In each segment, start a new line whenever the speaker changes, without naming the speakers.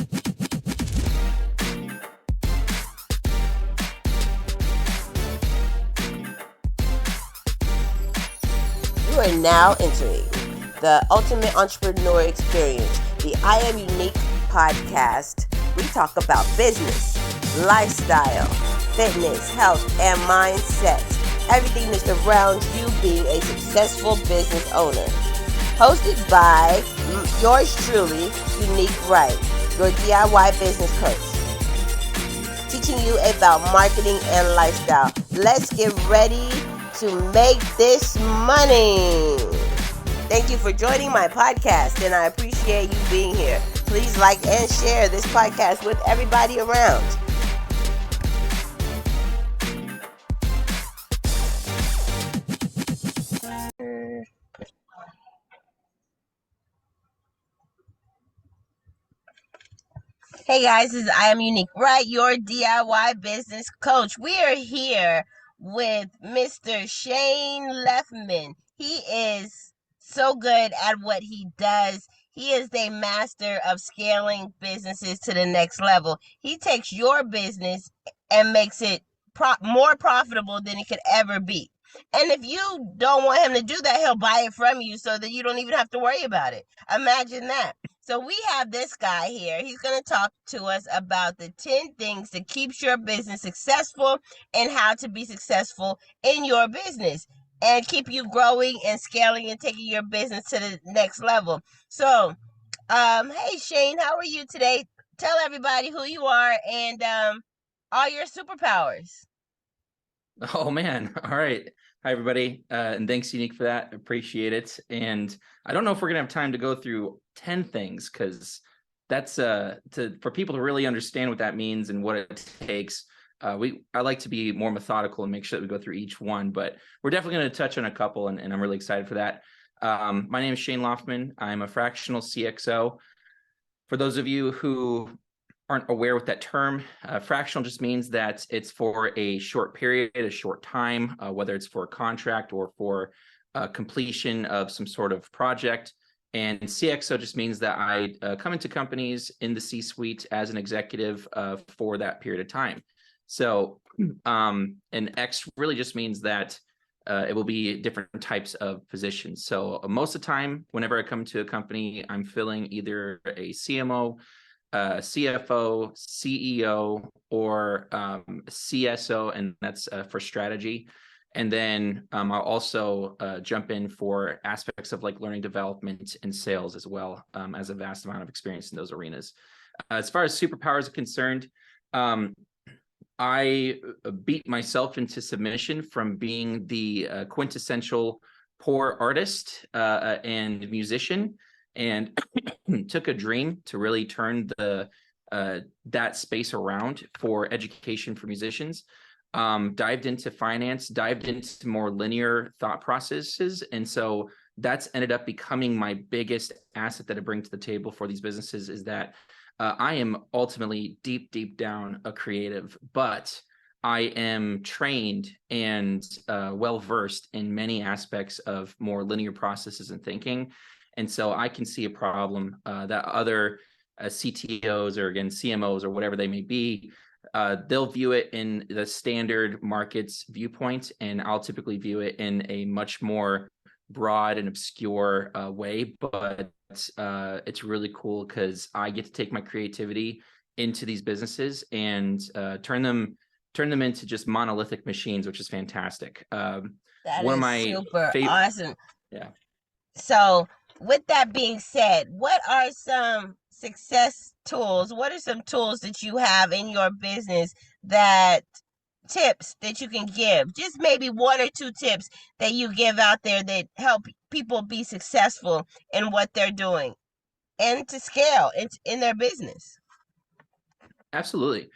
You are now entering the Ultimate Entrepreneur Experience, the I Am Unique podcast. We talk about business, lifestyle, fitness, health, and mindset. Everything that surrounds you being a successful business owner. Hosted by yours truly, Unique Wright, your DIY business coach. Teaching you about marketing and lifestyle. Let's get ready to make this money. Thank you for joining my podcast, and I appreciate you being here. Please like and share this podcast with everybody around. Hey guys, this is I Am Unique Wright, your DIY business coach. We are here with Mr. Shane Laufman. He is so good at what he does. He is a master of scaling businesses to the next level. He takes your business and makes it more profitable than it could ever be. And if you don't want him to do that, he'll buy it from you so that you don't even have to worry about it. Imagine that. So we have this guy here. He's going to talk to us about the 10 things that keeps your business successful and how to be successful in your business and keep you growing and scaling and taking your business to the next level. So, hey Shane, how are you today? Tell everybody who you are and all your superpowers.
Oh man. All right. Hi everybody. And thanks Unique for that. Appreciate it. And I don't know if we're gonna have time to go through 10 things because that's for people to really understand what that means and what it takes. I like to be more methodical and make sure that we go through each one, but we're definitely going to touch on a couple, and I'm really excited for that. My name is Shane Laufman. I'm a fractional CxO. For those of you who aren't aware with that term, fractional just means that it's for a short period, a short time, whether it's for a contract or for completion of some sort of project. And CxO just means that I come into companies in the C-suite as an executive for that period of time. So, and X really just means that it will be different types of positions. So most of the time, whenever I come to a company, I'm filling either a CMO, CFO, CEO, or CSO, and that's for strategy. And then I'll also jump in for aspects of like learning development and sales as well, as a vast amount of experience in those arenas. As far as superpowers are concerned, I beat myself into submission from being the quintessential poor artist and musician, and took a dream to really turn that space around for education for musicians. Dived into finance, dived into more linear thought processes. And so that's ended up becoming my biggest asset that I bring to the table for these businesses, is that I am ultimately deep down a creative, but I am trained and well-versed in many aspects of more linear processes and thinking. And so I can see a problem that other CTOs or again, CMOs or whatever they may be, they'll view it in the standard markets viewpoint, and I'll typically view it in a much more broad and obscure way. But it's really cool because I get to take my creativity into these businesses and turn them into just monolithic machines, which is fantastic.
That
one
is
of my
super awesome.
Yeah.
So with that being said, what are some success tools? What are some tools that you have in your business, that tips that you can give? Just maybe one or two tips that you give out there that help people be successful in what they're doing and to scale in their business.
Absolutely.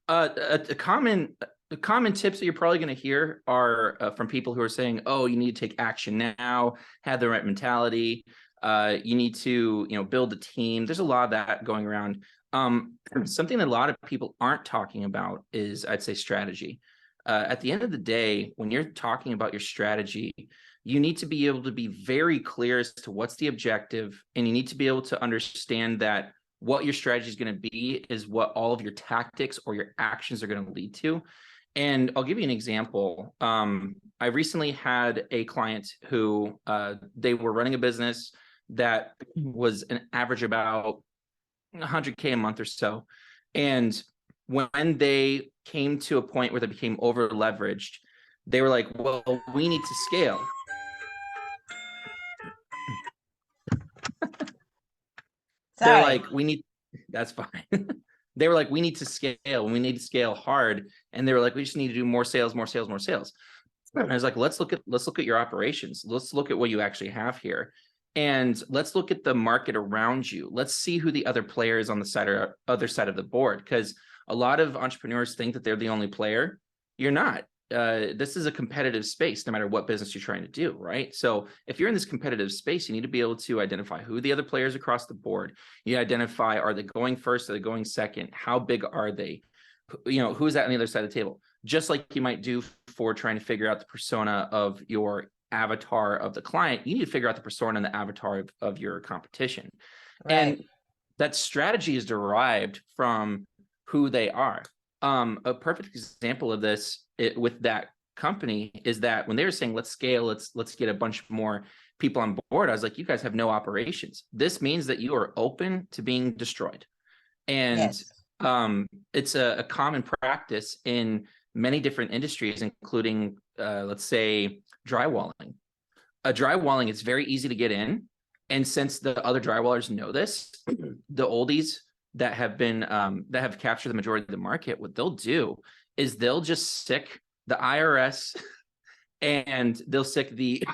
The common tips that you're probably going to hear are from people who are saying, "Oh, you need to take action now, have the right mentality. You need to, build a team." There's a lot of that going around. Something that a lot of people aren't talking about is, I'd say, strategy. At the end of the day, when you're talking about your strategy, you need to be able to be very clear as to what's the objective, and you need to be able to understand that what your strategy is going to be is what all of your tactics or your actions are going to lead to. And I'll give you an example. I recently had a client who they were running a business that was an average about 100K a month or so. And when they came to a point where they became over leveraged, they were like, well, we need to scale. They're like, that's fine. They were like, we need to scale, and we need to scale hard. And they were like, we just need to do more sales, more sales, more sales. And I was like, let's look at your operations. Let's look at what you actually have here. And let's look at the market around you. Let's see who the other player is on the other side of the board. Because a lot of entrepreneurs think that they're the only player. You're not. This is a competitive space, no matter what business you're trying to do, right? So if you're in this competitive space, you need to be able to identify who the other players across the board. You identify, are they going first? Are they going second? How big are they? Who's that on the other side of the table? Just like you might do for trying to figure out the persona of your avatar of the client, you need to figure out the persona and the avatar of your competition. Right. And that strategy is derived from who they are. A perfect example of this with that company is that when they were saying, let's scale, let's get a bunch more people on board, I was like, you guys have no operations. This means that you are open to being destroyed. And yes. It's a common practice in many different industries, including, let's say, drywalling. Drywalling is very easy to get in. And since the other drywallers know this, the oldies that have been that have captured the majority of the market, what they'll do is they'll just sick the IRS and they'll sick the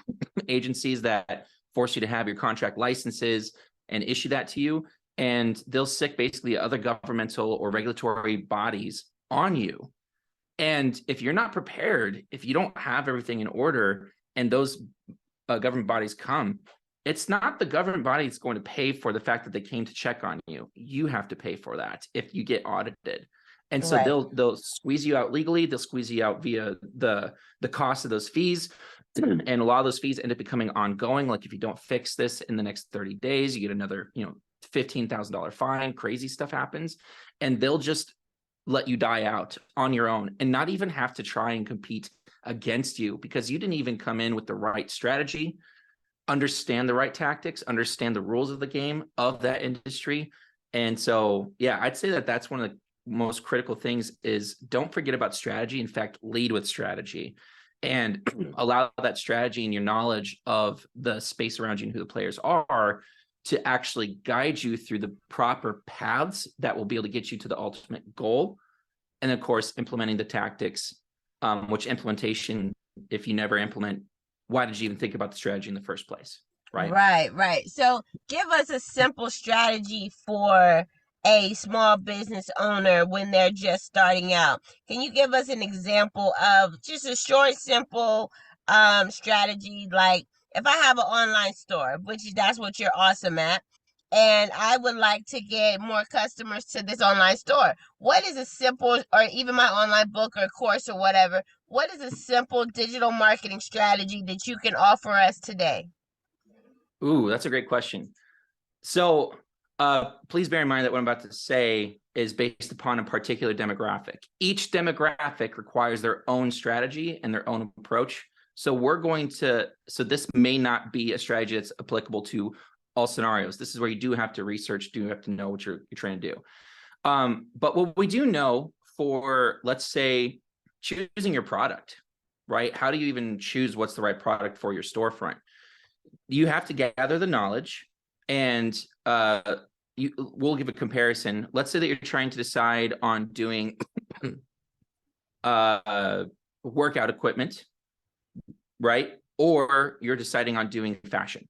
agencies that force you to have your contract licenses and issue that to you. And they'll sick basically other governmental or regulatory bodies on you. And if you're not prepared, if you don't have everything in order and those government bodies come, it's not the government body that's going to pay for the fact that they came to check on you. You have to pay for that if you get audited. And so they'll squeeze you out legally. They'll squeeze you out via the cost of those fees. And a lot of those fees end up becoming ongoing. Like if you don't fix this in the next 30 days, you get another, $15,000 fine. Crazy stuff happens. And they'll just let you die out on your own and not even have to try and compete against you because you didn't even come in with the right strategy, understand the right tactics, understand the rules of the game of that industry. And so, yeah, I'd say that that's one of the most critical things is don't forget about strategy. In fact, lead with strategy and allow that strategy and your knowledge of the space around you and who the players are to actually guide you through the proper paths that will be able to get you to the ultimate goal. And of course, implementing the tactics, which implementation, if you never implement, why did you even think about the strategy in the first place?
Right. So give us a simple strategy for a small business owner when they're just starting out. Can you give us an example of just a short, simple strategy? Like if I have an online store, which that's what you're awesome at, and I would like to get more customers to this online store. What is a simple, or even my online book or course or whatever, what is a simple digital marketing strategy that you can offer us today?
Ooh, that's a great question. So please bear in mind that what I'm about to say is based upon a particular demographic. Each demographic requires their own strategy and their own approach. So this may not be a strategy that's applicable to all scenarios. This is where you do have to research, do have to know what you're trying to do. But what we do know for, let's say, choosing your product, right? How do you even choose what's the right product for your storefront? You have to gather the knowledge, and we'll give a comparison. Let's say that you're trying to decide on doing workout equipment, right? Or you're deciding on doing fashion.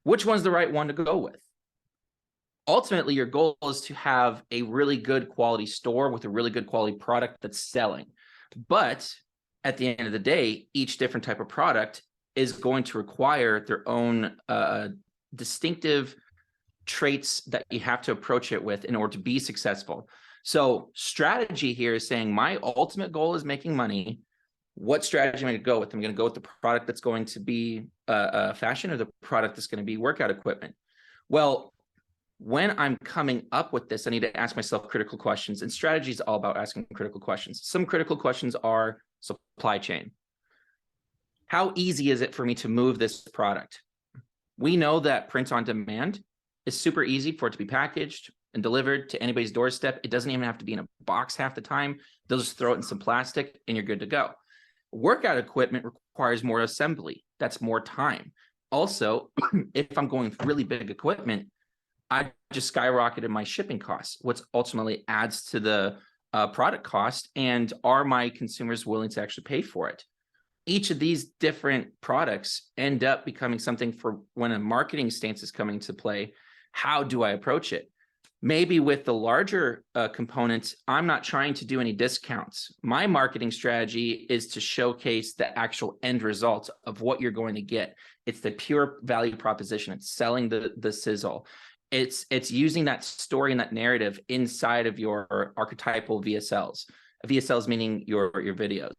Which one's the right one to go with? Ultimately, your goal is to have a really good quality store with a really good quality product that's selling. But at the end of the day, each different type of product is going to require their own distinctive traits that you have to approach it with in order to be successful. So strategy here is saying my ultimate goal is making money. What strategy am I going to go with? I'm going to go with the product that's going to be fashion or the product that's going to be workout equipment. Well, when I'm coming up with this, I need to ask myself critical questions, and strategy is all about asking critical questions. Some critical questions are supply chain. How easy is it for me to move this product? We know that print on demand is super easy for it to be packaged and delivered to anybody's doorstep. It doesn't even have to be in a box half the time. They'll just throw it in some plastic and you're good to go. Workout equipment requires more assembly. That's more time. Also, if I'm going with really big equipment, I just skyrocketed my shipping costs, which ultimately adds to the product cost. And are my consumers willing to actually pay for it? Each of these different products end up becoming something for when a marketing stance is coming to play. How do I approach it? Maybe with the larger components, I'm not trying to do any discounts. My marketing strategy is to showcase the actual end result of what you're going to get. It's the pure value proposition. It's selling the sizzle. It's using that story and that narrative inside of your archetypal VSLs. VSLs meaning your videos.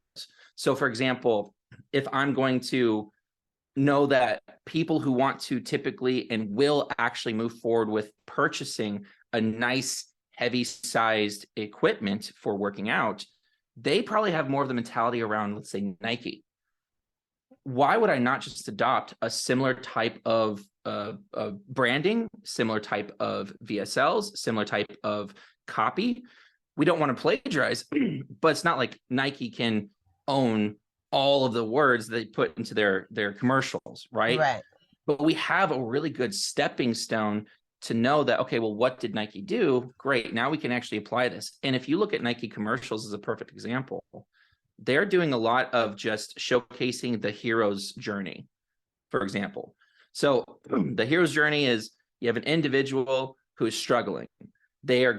So for example, if I'm going to know that people who want to typically and will actually move forward with purchasing a nice heavy sized equipment for working out, they probably have more of the mentality around, let's say, Nike. Why would I not just adopt a similar type of branding, similar type of VSLs, similar type of copy? We don't want to plagiarize, but it's not like Nike can own all of the words they put into their commercials, right?
Right.
But we have a really good stepping stone to know that, okay, well, what did Nike do? Great. Now we can actually apply this. And if you look at Nike commercials as a perfect example, they're doing a lot of just showcasing the hero's journey, for example. So the hero's journey is you have an individual who is struggling. They're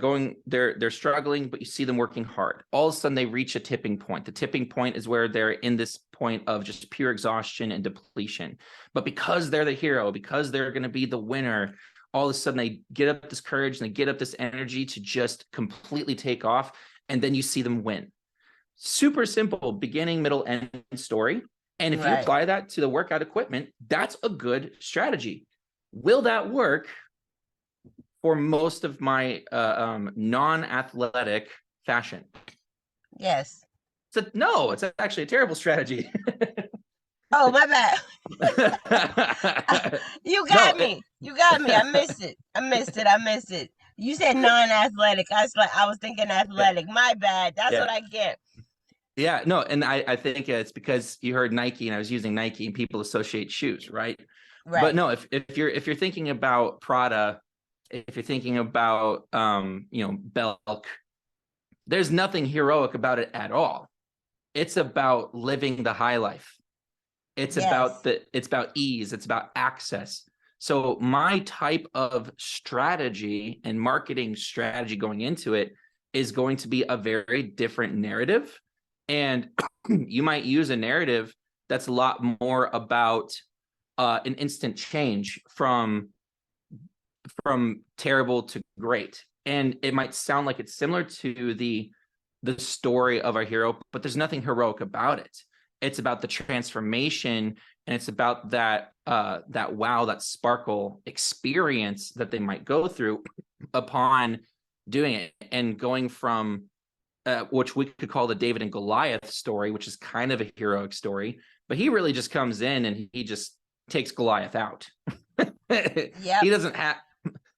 struggling, but you see them working hard. All of a sudden they reach a tipping point. The tipping point is where they're in this point of just pure exhaustion and depletion. But because they're the hero, because they're going to be the winner, all of a sudden they get up this courage and they get up this energy to just completely take off. And then you see them win. Super simple beginning, middle, end story. And if you apply that to the workout equipment, that's a good strategy. Will that work for most of my non-athletic fashion?
Yes.
So no, it's actually a terrible strategy.
Oh, my bad. You got me. You got me. I missed it. You said non-athletic. I was thinking athletic. My bad. That's what I get.
Yeah, no, and I think it's because you heard Nike and I was using Nike and people associate shoes, right? But no, if you're thinking about Prada, if you're thinking about Belk, there's nothing heroic about it at all. It's about living the high life. It's about ease, it's about access. So my type of strategy and marketing strategy going into it is going to be a very different narrative. And you might use a narrative that's a lot more about an instant change from terrible to great. And it might sound like it's similar to the story of our hero, but there's nothing heroic about it. It's about the transformation, and it's about that wow, that sparkle experience that they might go through upon doing it, and going from which we could call the David and Goliath story, which is kind of a heroic story, but he really just comes in and he just takes Goliath out. He doesn't have,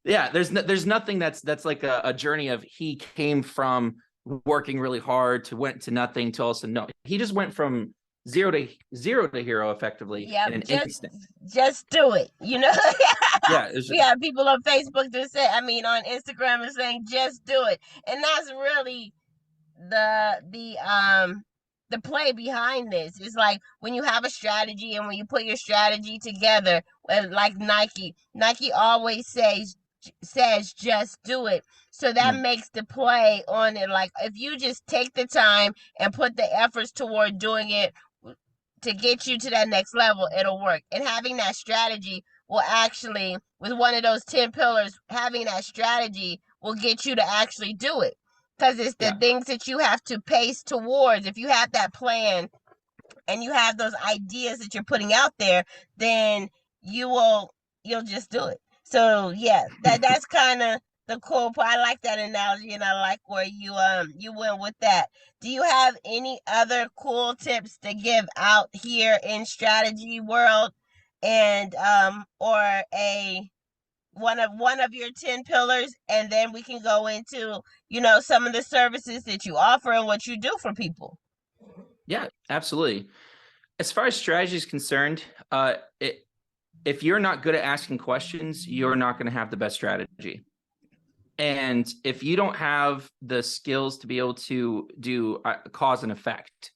there's nothing that's like a journey of he came from working really hard to went to nothing to also no. He just went from zero to hero effectively in an instant.
Just do it,
Yeah,
we have people on Facebook that say, on Instagram and saying just do it, and that's really the play behind this. Is like when you have a strategy and when you put your strategy together, like Nike always says just do it. So that makes the play on it. Like if you just take the time and put the efforts toward doing it to get you to that next level, it'll work. And having that strategy will actually, with one of those 10 pillars, having that strategy will get you to actually do it. Because it's the things that you have to pace towards. If you have that plan and you have those ideas that you're putting out there, then you'll just do it. So yeah, that's kind of the cool part. I like that analogy, and I like where you went with that. Do you have any other cool tips to give out here in strategy world, and or a one of your 10 pillars, and then we can go into some of the services that you offer and what you do for people.
Yeah, absolutely. As far as strategy is concerned, if you're not good at asking questions, you're not going to have the best strategy. And if you don't have the skills to be able to do cause and effect,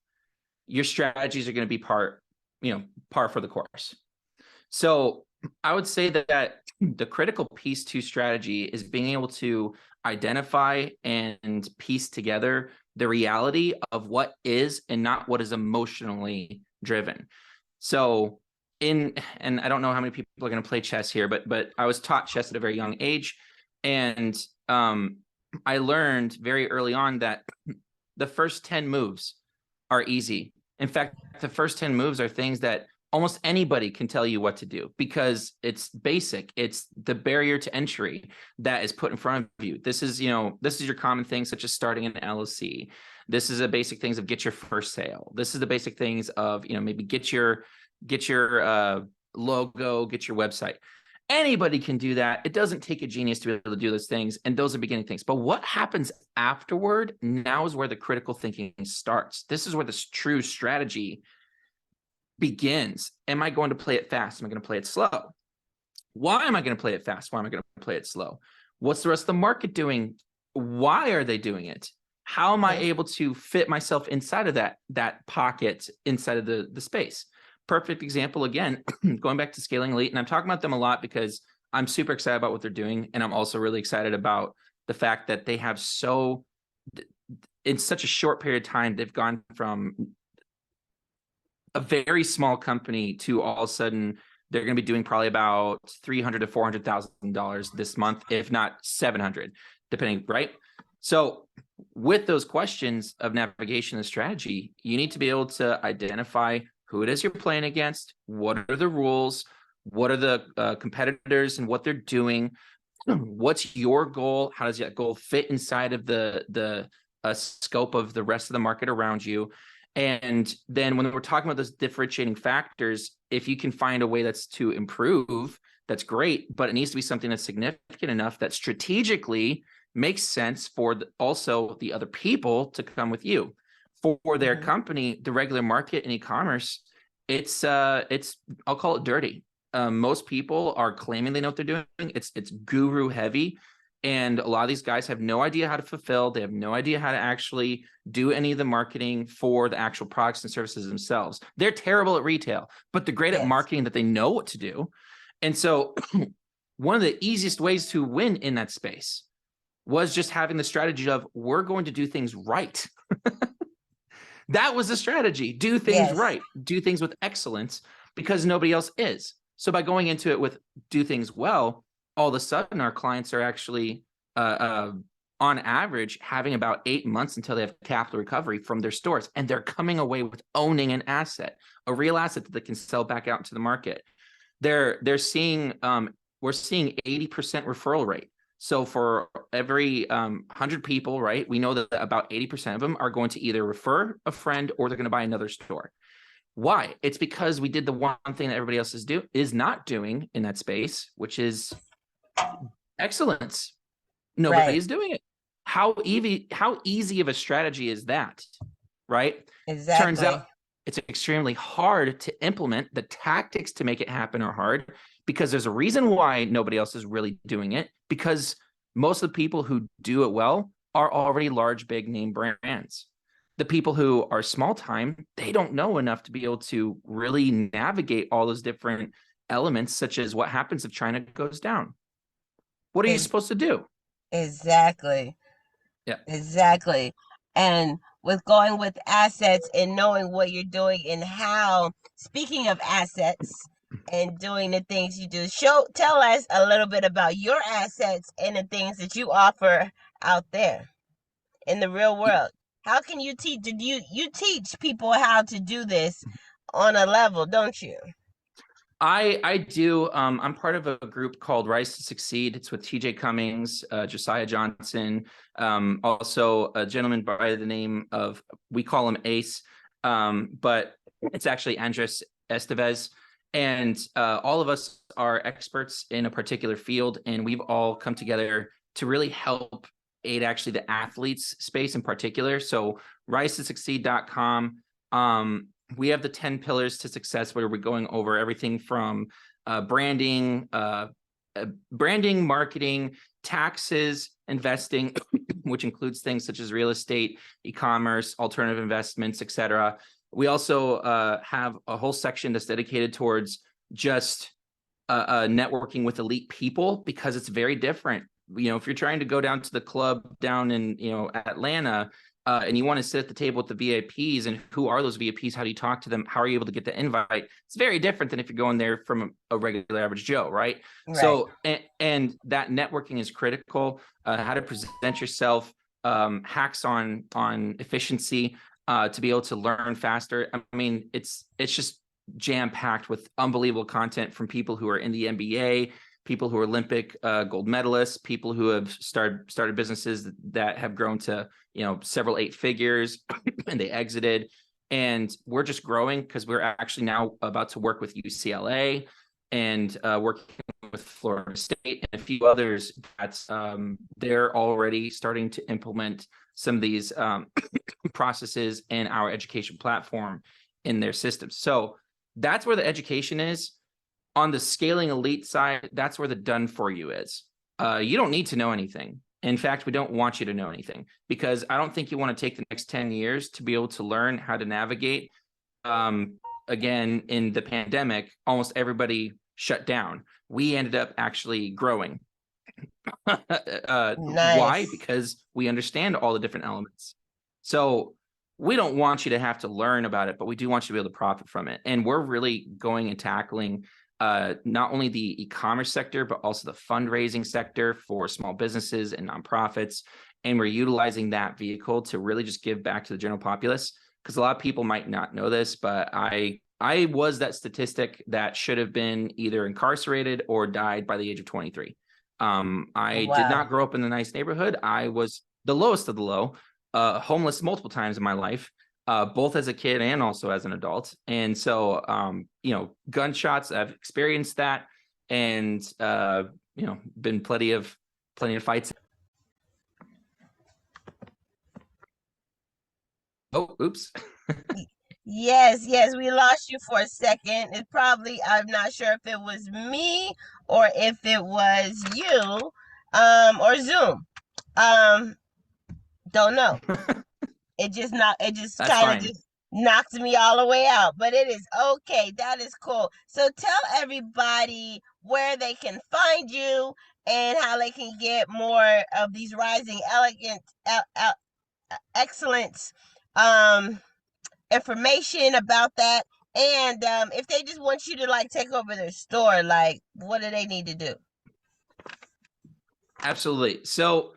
your strategies are going to be par for the course. So I would say that the critical piece to strategy is being able to identify and piece together the reality of what is and not what is emotionally driven. So and I don't know how many people are going to play chess here, but I was taught chess at a very young age. And I learned very early on that the first 10 moves are easy. In fact, the first 10 moves are things that almost anybody can tell you what to do because it's basic. It's the barrier to entry that is put in front of you. This is your common things such as starting an LLC. This is the basic things of get your first sale. This is the basic things of, maybe get your logo, get your website. Anybody can do that. It doesn't take a genius to be able to do those things. And those are beginning things. But what happens afterward now is where the critical thinking starts. This is where this true strategy begins. Am I going to play it fast? Am I going to play it slow? Why am I going to play it fast? Why am I going to play it slow? What's the rest of the market doing? Why are they doing it? How am I able to fit myself inside of that pocket inside of the space? Perfect example, again, going back to Scaling Elite, and I'm talking about them a lot because I'm super excited about what they're doing, and I'm also really excited about the fact that they have in such a short period of time, they've gone from a very small company to all of a sudden they're going to be doing probably about $300,000 to $400,000 this month, if not 700, depending, right? So with those questions of navigation and strategy, you need to be able to identify who it is you're playing against, what are the rules, what are the competitors and what they're doing, what's your goal, how does that goal fit inside of the scope of the rest of the market around you. And then when we're talking about those differentiating factors, if you can find a way that's to improve, that's great, but it needs to be something that's significant enough that strategically makes sense for also the other people to come with you. For their company, the regular market and e-commerce, it's I'll call it dirty. Most people are claiming they know what they're doing. It's guru heavy. And a lot of these guys have no idea how to fulfill. They have no idea how to actually do any of the marketing for the actual products and services themselves. They're terrible at retail, but they're great at marketing that they know what to do. And so one of the easiest ways to win in that space was just having the strategy of we're going to do things right. That was the strategy. Do things right. Do things with excellence because nobody else is. So by going into it with do things well, all of a sudden our clients are actually on average having about 8 months until they have capital recovery from their stores, and they're coming away with owning an asset, a real asset that they can sell back out into the market. They're seeing we're seeing 80% referral rate. So for every 100 people, right, we know that about 80% of them are going to either refer a friend or they're going to buy another store. Why? It's because we did the one thing that everybody else is not doing in that space, which is excellence. Nobody is doing it. How easy of a strategy is that, right?
Exactly.
Turns out it's extremely hard to implement. The tactics to make it happen are hard because there's a reason why nobody else is really doing it, because most of the people who do it well are already large, big name brands. The people who are small time, they don't know enough to be able to really navigate all those different elements, such as what happens if China goes down. What are you supposed to do?
Exactly.
Yeah.
Exactly. And with going with assets and knowing what you're doing and how, speaking of assets and doing the things you do, tell us a little bit about your assets and the things that you offer out there in the real world. How can you teach? You teach people how to do this on a level, don't you?
I do. I'm part of a group called Rise to Succeed. It's with TJ Cummings, Josiah Johnson, also a gentleman by the name of, we call him Ace, but it's actually Andres Estevez. And all of us are experts in a particular field, and we've all come together to really help aid actually the athletes space in particular. So rise2succeed.com. We have the 10 pillars to success, where we're going over everything from branding, marketing, taxes, investing, which includes things such as real estate, e-commerce, alternative investments, etc. We also have a whole section that's dedicated towards just networking with elite people, because it's very different. If you're trying to go down to the club down in Atlanta, and you want to sit at the table with the VIPs, and who are those VIPs? How do you talk to them? How are you able to get the invite? It's very different than if you're going there from a regular average Joe, right? So, and that networking is critical. How to present yourself, hacks on efficiency, to be able to learn faster. I mean, it's just jam-packed with unbelievable content from people who are in the NBA, people who are Olympic gold medalists, people who have started businesses that have grown to several 8 figures and they exited. And we're just growing because we're actually now about to work with UCLA and working with Florida State and a few others that they're already starting to implement some of these processes in our education platform in their systems. So that's where the education is. On the scaling elite side, that's where the done for you is. You don't need to know anything. In fact, we don't want you to know anything, because I don't think you want to take the next 10 years to be able to learn how to navigate. Again, in the pandemic, almost everybody shut down. We ended up actually growing.
Nice.
Why? Because we understand all the different elements. So we don't want you to have to learn about it, but we do want you to be able to profit from it. And we're really going and tackling not only the e-commerce sector, but also the fundraising sector for small businesses and nonprofits. And we're utilizing that vehicle to really just give back to the general populace. Because a lot of people might not know this, but I was that statistic that should have been either incarcerated or died by the age of 23. I did not grow up in a nice neighborhood. I was the lowest of the low, homeless multiple times in my life. Both as a kid and also as an adult. And so, gunshots, I've experienced that, and, been plenty of fights. Oh, oops.
Yes, we lost you for a second. It probably, I'm not sure if it was me or if it was you, or Zoom. Don't know. It just kind of just knocked me all the way out, but it is okay. That is cool. So tell everybody where they can find you and how they can get more of these rising excellence information about that. And if they just want you to take over their store, what do they need to do?
Absolutely. So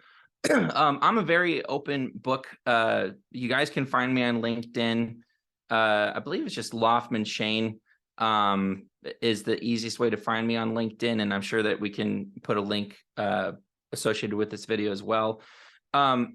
I'm a very open book. You guys can find me on LinkedIn. I believe it's just Laufman Shane is the easiest way to find me on LinkedIn. And I'm sure that we can put a link associated with this video as well.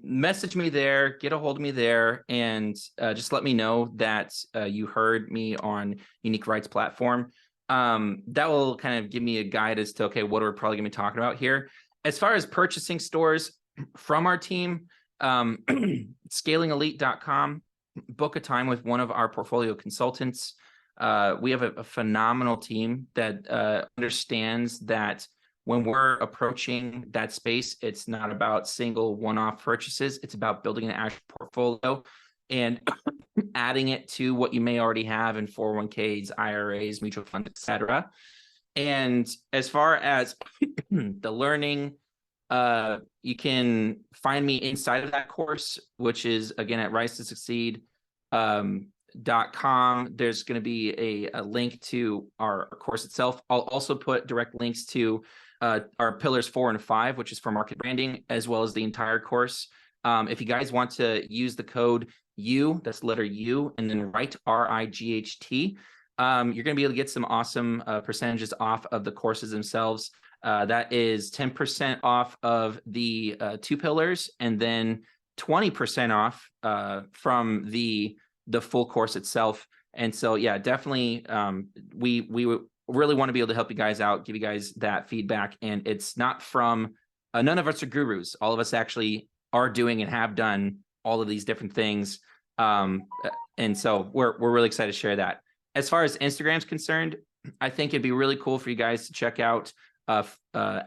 Message me there, get a hold of me there, and just let me know that you heard me on Unique Wright's platform. That will kind of give me a guide as to, okay, what are we probably going to be talking about here. As far as purchasing stores from our team, scalingelite.com, book a time with one of our portfolio consultants. We have a phenomenal team that understands that when we're approaching that space, it's not about single one-off purchases. It's about building an actual portfolio and adding it to what you may already have in 401ks, IRAs, mutual funds, etc. And as far as the learning, you can find me inside of that course, which is again at rise2succeed.com. There's going to be a link to our course itself. I'll also put direct links to our pillars 4 and 5, which is for market branding, as well as the entire course. If you guys want to use the code U, that's letter U, and then Wright, RIGHT, You're going to be able to get some awesome percentages off of the courses themselves. That is 10% off of the 2 pillars, and then 20% off from the full course itself. And so, yeah, definitely, we really want to be able to help you guys out, give you guys that feedback. And it's not from none of us are gurus. All of us actually are doing and have done all of these different things. And so we're really excited to share that. As far as Instagram's concerned, I think it'd be really cool for you guys to check out. The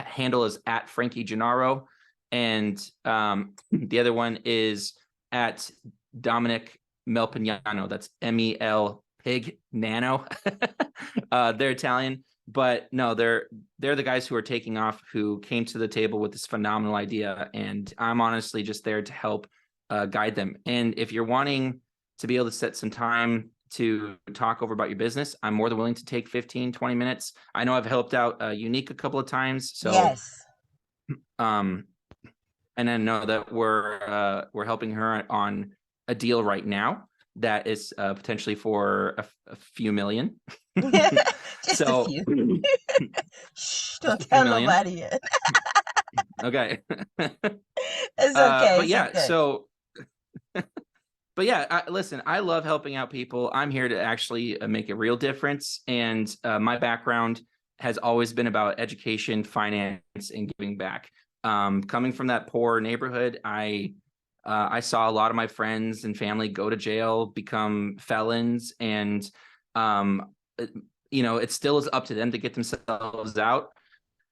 handle is at Frankie Gennaro, and the other one is at Dominic Melpignano. That's MEL Pig Nano. They're Italian, but no, they're the guys who are taking off, who came to the table with this phenomenal idea, and I'm honestly just there to help guide them. And if you're wanting to be able to set some time to talk over about your business, I'm more than willing to take 15-20 minutes. I know I've helped out Unique a couple of times, so
yes.
And I know that we're helping her on a deal right now that is potentially for a few million.
Just a few. Shh, don't tell nobody yet.
Okay.
It's okay.
But yeah,
okay.
so but yeah, listen, I love helping out people. I'm here to actually make a real difference. And my background has always been about education, finance, and giving back. Coming from that poor neighborhood, I saw a lot of my friends and family go to jail, become felons, and it still is up to them to get themselves out.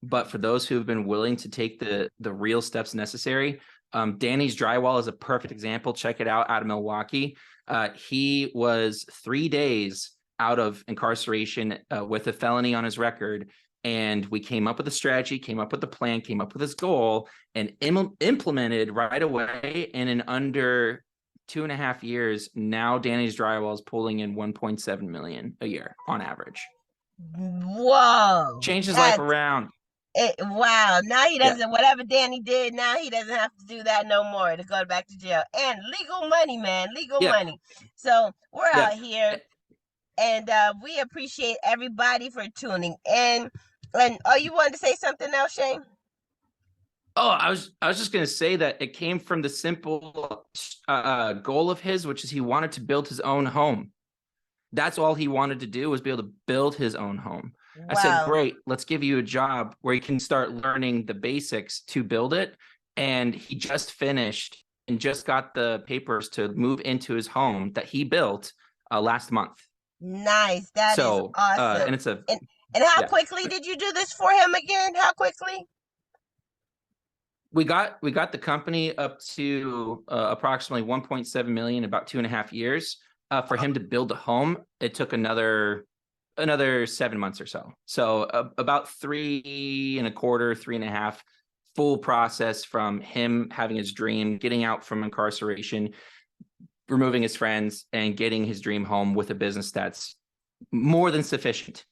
But for those who have been willing to take the real steps necessary, Danny's Drywall is a perfect example. Check it out of Milwaukee. He was 3 days out of incarceration with a felony on his record. And we came up with a strategy, came up with a plan, came up with his goal, and implemented right away. And in under 2.5 years, now Danny's Drywall is pulling in 1.7 million a year on average.
Whoa.
Changed his life around.
Wow. Now he doesn't, whatever Danny did, now he doesn't have to do that no more to go back to jail. And legal money, man, legal money. So we're out here, and we appreciate everybody for tuning in. And you wanted to say something else, Shane?
Oh, I was just going to say that it came from the simple goal of his, which is he wanted to build his own home. That's all he wanted to do, was be able to build his own home. Wow. I said, great, let's give you a job where you can start learning the basics to build it. And he just finished and just got the papers to move into his home that he built last month.
Nice. That is awesome.
And it's
and how quickly did you do this for him again? How quickly?
We got the company up to approximately 1.7 million, about 2.5 years. For him to build a home, it took another 7 months or so. So about 3.25, 3.5 full process from him having his dream, getting out from incarceration, removing his friends, and getting his dream home with a business that's more than sufficient.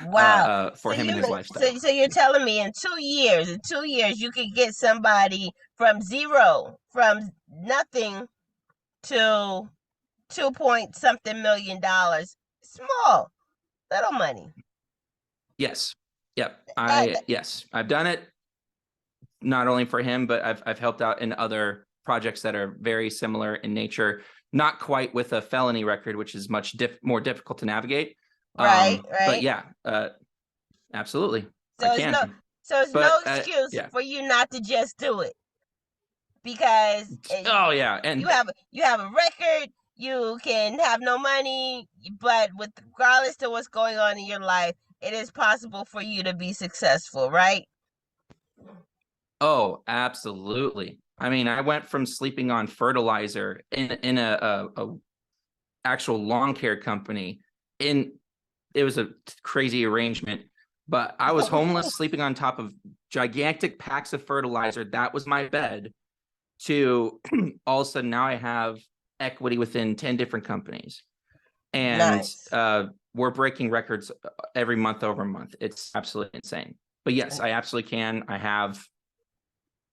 Wow.
For him and his lifestyle.
So you're telling me in 2 years, you could get somebody from zero, from nothing, to 2-point-something million. Small, little money.
Yes. Yep. Yes, I've done it. Not only for him, but I've helped out in other projects that are very similar in nature. Not quite with a felony record, which is much more difficult to navigate.
Right.
But yeah, absolutely.
So it's no excuse for you not to just do it, because
and
you have a record. You can have no money, but regardless to what's going on in your life, it is possible for you to be successful, right?
Oh, absolutely. I mean, I went from sleeping on fertilizer in a actual lawn care company. It was a crazy arrangement, but I was homeless, sleeping on top of gigantic packs of fertilizer. That was my bed. To all of a sudden, now I have equity within 10 different companies, and nice. We're breaking records every month over month. It's absolutely insane. But yes, I absolutely can. I have,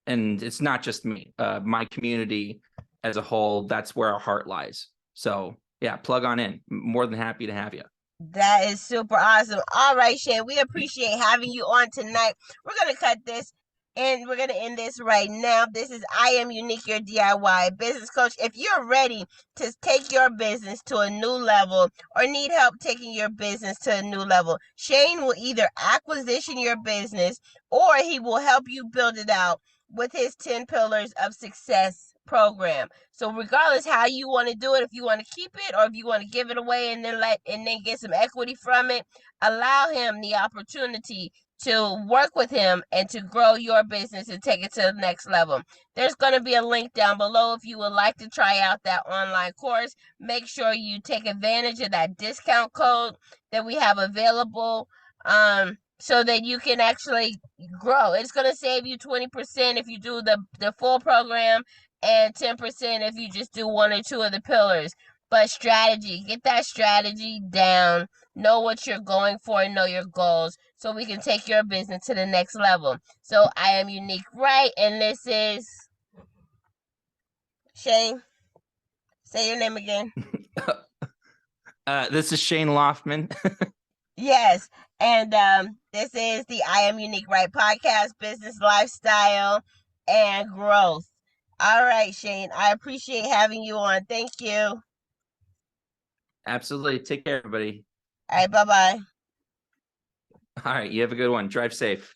and it's not just me. My community as a whole, that's where our heart lies. So yeah, plug on in. More than happy to have you.
That is super awesome. All right, Shane, we appreciate having you on tonight. We're going to cut this and we're going to end this right now. This is I Am Unique, your DIY business coach. If you're ready to take your business to a new level or need help taking your business to a new level, Shane will either acquisition your business or he will help you build it out with his 10 pillars of success program. So regardless how you want to do it, if you want to keep it or if you want to give it away and then get some equity from it, allow him the opportunity to work with him and to grow your business and take it to the next level. There's going to be a link down below if you would like to try out that online course. Make sure you take advantage of that discount code that we have available so that you can actually grow. It's going to save you 20% if you do the full program and 10% if you just do one or two of the pillars. But strategy, get that strategy down, know what you're going for, and know your goals so we can take your business to the next level. So I am Unique Wright, and this is Shane. Say your name again.
This is Shane Laufman.
Yes, and this is the I Am Unique Wright podcast, business, lifestyle, and growth. All right, Shane, I appreciate having you on. Thank you.
Absolutely. Take care, everybody.
All right, bye-bye.
All right. You have a good one. Drive safe.